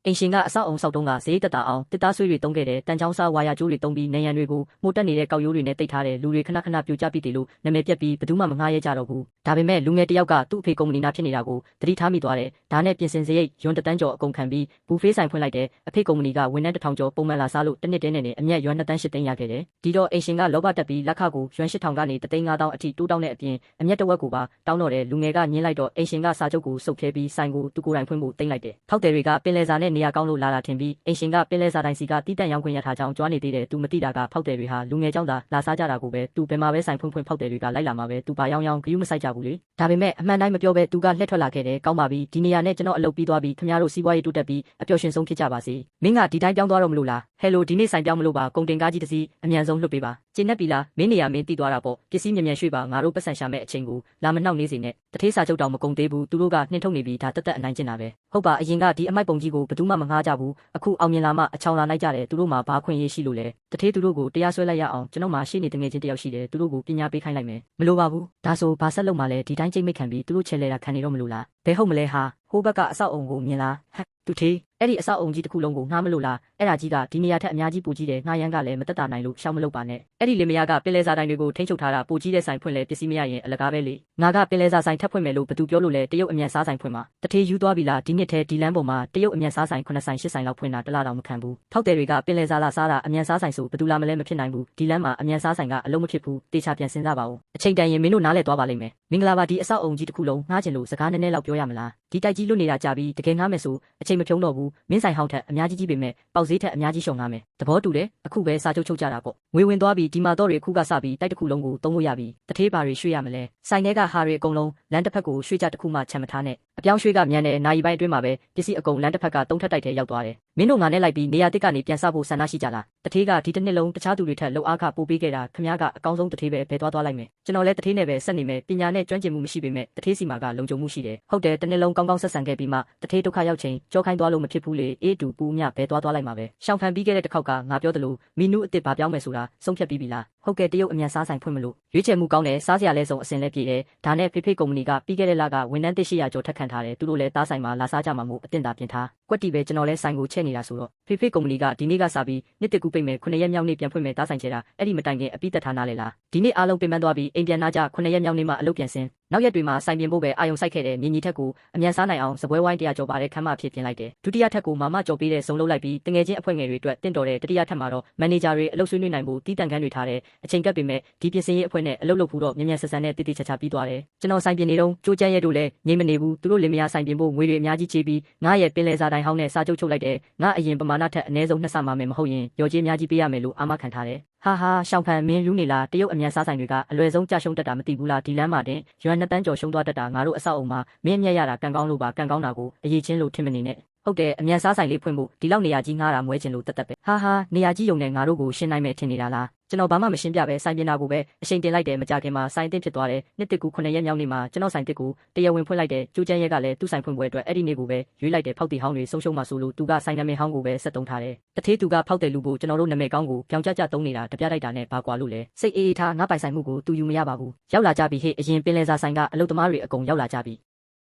အိမ်ရှင်ကအဆောက်အုံဆောက်တုံးကဈေးတက်တာအောင်တစ်သားဆွေးတွေတုံးခဲ့တဲ့တန်ချောင်းစားဝါယာကျိုးတွေတုံးပြီးနေရန်တွေကိုမှုတက်နေတဲ့ကောက်ရိုးတွေနဲ့တိတ်ထားတဲ့လူတွေခဏခဏပြိုကျပစ်တယ်လို့နာမည်ပြက်ပြီးဘယ်သူမှမငှားရဲကြတော့ဘူးဒါပေမဲ့လူငယ်တယောက်ကသူ့အဖေကုမ္ပဏီနာဖြစ်နေတာကိုသတိထားမိသွားတယ်ဒါနဲ့ပြင်ဆင်စရိတ်ယွမ်တန်းကျော်အကုန်ခံပြီးဘူဖေးဆိုင်ဖွင့်လိုက်တယ်အဖေကုမ္ပဏီကဝန်ထမ်း1000ကျော်ပုံမှန်လာစားလို့တစ်နှစ်တည်းနဲ့အမြတ်ယွမ်2တန်း8သိန်းရခဲ့တယ်ဒီတော့အိမ်ရှင်ကလောဘတက်ပြီးလက်ခကိုယွမ်8000ကနေ35000အထိတိုးတောင်းတဲ့အပြင်အမြတ်တစ်ဝက်ကိုပါတောင်းတော့တယ်လူငယ်ကညင်းလိုက်တော့အိမ်ရှင်ကစာချုပ်ကိုစုပ်ခဲပြီးဆိုင်ကိုသူကိုယ်တိုင်ဖွင့်ဖို့တိတ်လိုက်တယ်ထောက်တယ်တွေကပင်လယ်စာနဲ့နေရာကောင်းလို့လာတာထင်ပြီးအိမ်ရှင်ကပင်လယ်စာတိုင်းစီကတီးတန့်ရောင်းခွင့်ရထားကြောင်းကြွားနေသေးတယ်သူမသိတာကဖောက်တယ်တွေဟာလူငယ်เจ้าသားလာစားကြတာကိုပဲသူဘယ်မှာပဲဆိုင်ဖွင့်ဖောက်တယ်တွေကလိုက်လာမှာပဲသူပါရောင်းဂရုမစိုက်ကြဘူးလေဒါပေမဲ့အမှန်တိုင်းမပြောဘဲသူကလှည့်ထွက်လာခဲ့တယ်ကောင်းပါပြီဒီနေရာနဲ့ကျွန်တော်အလုပ်ပြီးသွားပြီခင်ဗျားတို့စီးပွားရေးတိုးတက်ပြီးအပျော်ရွှင်ဆုံးဖြစ်ကြပါစေမင်းကဒီတိုင်းပြောင်းသွားတော့မလို့လားဟယ်လိုဒီနေ့ဆိုင်ပြောင်းမလို့ပါကုန်တင်ကားကြီးတစ်စီးအမြန်ဆုံးလွှတ်ပေးပါကျင်းနေပြီလားမင်းနေရာမင်းတည်သွားတာပေါ့ပစ္စည်းမြန်ရွှေ့ပါငါတို့ပတ်စံရှာမဲ့အချိန်ကိုလာမနှောက်နေစေနဲ့တထေးစာချုပ်တောင်မကုန်သေးဘူးသူတို့ကနှင်ထုတ်နေပြီဒါတက်အနိုင်ကျင်တာပဲဟုတ်ပါအရင်ကဒီအမိုက်ပုံကြီးကိုဘယ်သူမှမငှားကြဘူးအခုအောင်မြင်လာမှအချောင်လာလိုက်ကြတယ်သူတို့မှဘာခွင့်ရရှိလို့လဲတထေးသူတို့ကိုတရားစွဲလိုက်ရအောင်ကျွန်တော်မှရှေ့နေတငယ်ချင်းတယောက်ရှိတယ်သူတို့ကိုပညာပေးခိုင်းလိုက်မယ်မလိုပါဘူးဒါဆိုဘာဆက်လုပ်မှလဲဒီတိုင်းကြိတ်မိတ်ခံပြီးသူတို့ချဲလဲတာခံနေတော့မလို့လားဘယ်ဟုတ်မလဲဟာဟိုဘက်ကအဆောက်အုံကိုမြင်လားဟက်သူထေးအဲ့ဒီအဆောက်အုံကြီးတစ်ခုလုံးကိုငှားမလို့လားအဲ့ဒါကြီးကဒီနေရာထက်အများကြီးပိုကြီးတယ်ငှားရမ်းကလည်းမတက်တာနိုင်လို့ရှောင်မလုပ်ပါနဲ့အဲ့ဒီလေမယားကပင်လယ်စာတိုင်းတွေကိုထိန်းချုပ်ထားတာပိုကြီးတဲ့ဆိုင်ဖွင့်လဲပစ္စည်းမရရင်အလကားပဲလေငါကပင်လယ်စာဆိုင်ထပ်ဖွင့်မယ်လို့ဘသူပြောလို့လဲတရုတ်အမြန်စားဆိုင်ဖွင့်မှာတထေးယူသွားပြီလားဒီနှစ်ထဲဒီလမ်းပေါ်မှာတရုတ်အမြန်စားဆိုင်9ဆိုင်10ဆိုင်လောက်ဖွင့်တာတလားတော့မခံဘူးထောက်တယ်တွေကပင်လယ်စာလာစားတာအမြန်စားဆိုင်ဆိုဘသူလာမလဲမဖြစ်နိုင်ဘူးဒီလမ်းမှာအမြန်စားဆိုင်ကအလုံးမဖြစ်ဘူးတေချာပြန်စဉ်းစားပါဦးအချိန်တန်ရင်မင်းတို့နားလဲသွားပါလိမ့်မယ်မင်္ဂလာပါဒီအဆောက်အုံကြီးတစ်ခုလုံးငှားချင်လို့စကားနည်းနည်းလောက်ပြောရမလားဒီတိုက်ကြီးလွတ်နေတာကြပြီးတကယ်ငှားမယ်ဆိုအချိန်မဖြုံးတော့ဘူးမင်းဆိုင်ဟောင်းထက်အများကြီးပေမဲ့ပေါက်ဈေးထက်အများကြီးရှုံငှားမယ်သဘောတူတယ်အခုပဲစာချုပ်ချုပ်ကြတာပေါ့ငွေဝင်သွားပြီးဒီမှာတော့တွေအခုကစပြီးတိုက်တစ်ခုလုံးကိုသုံးလို့ရပြီတထေးပါတွေရွှေ့ရမလဲဆိုင်ထဲကဟာတွေအကုန်လုံးလမ်းတစ်ဖက်ကိုရွှေ့ကြတစ်ခုမှချမ်းမထားနဲ့အပြောင်းရွှေ့ကမြန်တဲ့နိုင်ပိုင်းအတွင်းမှာပဲပစ္စည်းအကုန်လမ်းတစ်ဖက်ကသုံးထက်တိုက်ထဲရောက်သွားတယ်မင်းတို့ငါနဲ့လိုက်ပြီးနေရာတစ်ကနေပြန်စဖို့ဆန္ဒရှိကြလားတထေးကဒီတစ်နှစ်လုံးတခြားသူတွေထက်လှုပ်အားခပို့ပေးခဲ့တာခမ ्या ကအကောင်းဆုံးတထေးပဲဘယ်သွားလိုက်မယ်ကျွန်တော်လည်းတထေးနဲ့ပဲဆက်နေမယ်ပညာနဲ့ကျွမ်းကျင်မှုမရှိပေမဲ့တထေးစီမှာကလုံခြုံမှုရှိတယ်ဟုတ်တယ်တစ်နှစ်လုံးကောင်းကောင်းဆက်ဆံခဲ့ပြီးမှတထေးဒုက္ခရောက်ချိန်ကြောခိုင်းသွားလို့မဖြစ်ဘူးလေအေးတူပူမြဘယ်သွားလိုက်မှာပဲရှောင်ဖန်ပြီးခဲ့တဲ့တစ်ခေါက်ကငါပြောသလိုမီနူးအစ်စ်ဘာပြောင်းမယ်ဆိုတာဆုံးဖြတ်ပြီးပြီလားဟုတ်ကဲ့တရုတ်အမြန်စားဆိုင်ဖွင့်မလို့ရွေးချယ်မှုကောင်းတယ်စားစရာလဲဆုံးအစင်လဲပြည့်တယ်ဒါနဲ့ဖေဖေကုမ္ပဏီကပြီးခဲ့တဲ့လကဝန်ထမ်း100ကျော်ထပ်ခန့်ထားတယ်သူတို့လည်းသားဆိုင်မှာလာစားကြမှာမို့အတင်တာပြင်ထားကွက်တီပဲကျွန်တော်လဲဆိုင်ကိုချဲ့နေတာဆိုတော့ဖေဖေကုမ္ပဏီကဒီနေ့ကစပြီးနှစ်တစ်ကူပိတ်မယ်9ရက်မြောက်နေ့ပြန်ဖွင့်မယ်သားဆိုင်ချဲတာအဲ့ဒီမတိုင်ခင်အပိသက်ထားနားလေလားဒီနေ့အားလုံးပြင်ပန်းသွားပြီးအိမ်ပြန်လာကြ9ရက်မြောက်နေ့မှအလုပ်ပြန်ဆင်းနောက်ရက်တွေမှာဆိုင်ပြင်ဖို့ပဲအာယုံစိုက်ခဲ့တဲ့မြင်းကြီးထက်ကိုအမြန်စားနိုင်အောင်စပွဲဝိုင်း100ကျော်ပါတဲ့ခန်းမဖြစ်ပြင်လိုက်တယ်ဒုတိယထက်ကိုမာမကျော်ပေးတဲ့ဇုံလုံးလိုက်ပြီးတငယ်ချင်းအဖွဲ့ငယ်တွေအတွက်တင့်တော်တဲ့တတိယထက်မှာတော့မန်နေဂျာတွေအလုပ်ဆွေးနွေးနိုင်ဖို့တီးတန့်ခန်းတွေထားတဲ့အချိန်ကပ်ပေမဲ့ဒီပြင်ဆင်ရေးအဖွဲ့နဲ့အလုပ်လုပ်ဖို့တော့မြန်ဆက်ဆန်နဲ့တိတိကျကျပြီးသွားတယ်ကျွန်တော်ဆိုင်ပြင်နေတော့ကြိုးကြမ်းရဲတို့လည်းငြိမ်မနေဘူးသူတို့လင်မယားဆိုင်ပြင်ဖို့ငွေတွေအများကြီးချေးပြီးငါရဲ့ပင်လယ်စာတိုင်းဟောင်းနဲ့စာချုပ်ချုပ်လိုက်တယ်ငါအရင်ပမာဏထက်အနည်းဆုံး2ဆမှမယ်မဟုတ်ရင်ရော်ကြေးအများကြီးပေးရမယ်လို့အာမခံထားတယ်ဟာရှောင်ဖန်မင်းရူးနေလားတရုတ်အမြန်စားဆိုင်တွေကအလွယ်ဆုံးကြရှုံးတတ်တာမသိဘူးလားဒီလမ်းမှာတင်ယွမ်2တန်းကျော်ရှုံးသွားတတ်တာငါတို့အဆောက်အုံမှာမင်းအမြတ်ရတာကံကောင်းလို့ပါကံကောင်းတာကိုအရေးချင်းလို့ထင်မနေနဲ့ဟုတ်တယ်အမြန်စားဆိုင်လေးဖွင့်ဖို့ဒီလောက်နေရာကြီးငှားတာမွဲချင်လို့တတ်ပဲဟာနေရာကြီးယုံနဲ့ငါတို့ကိုရှင်းနိုင်မယ်ထင်နေတာလားကျွန်တော်ဘာမှမရှင်းပြပဲဆိုင်ပြင်တာကိုပဲအချိန်တင်လိုက်တယ်မကြခင်မှာဆိုင်တင်ဖြစ်သွားတယ်နှစ်တစ်ကူ9ရက်မြောက်နေ့မှာကျွန်တော်ဆိုင်တစ်ကူတရားဝင်ဖွင့်လိုက်တယ်ကျိုးချမ်းရဲကလည်းသူ့ဆိုင်ဖွင့်ပွဲအတွက်အဲ့ဒီနေ့ကိုပဲရွေးလိုက်တယ်ဖောက်တီဟောင်းတွေဆုံးရှုံးမှဆိုလို့သူကဆိုင်နာမည်ဟောင်းကိုပဲဆက်တုံးထားတယ်တထေးသူကဖောက်တယ်လူဖို့ကျွန်တော်တို့နာမည်ကောင်းကိုပြောင်ကြတုံးနေတာတပြတိုက်တာနဲ့ဘာကွာလို့လဲစိတ်အေးထားငါပိုင်ဆိုင်မှုကိုသူယူမရပါဘူးရောက်လာကြပြီဟေ့အရင်ပင်လယ်စာဆိုင်ကအလုပ်သမားတွေအကုန်ရောက်လာကြပြီ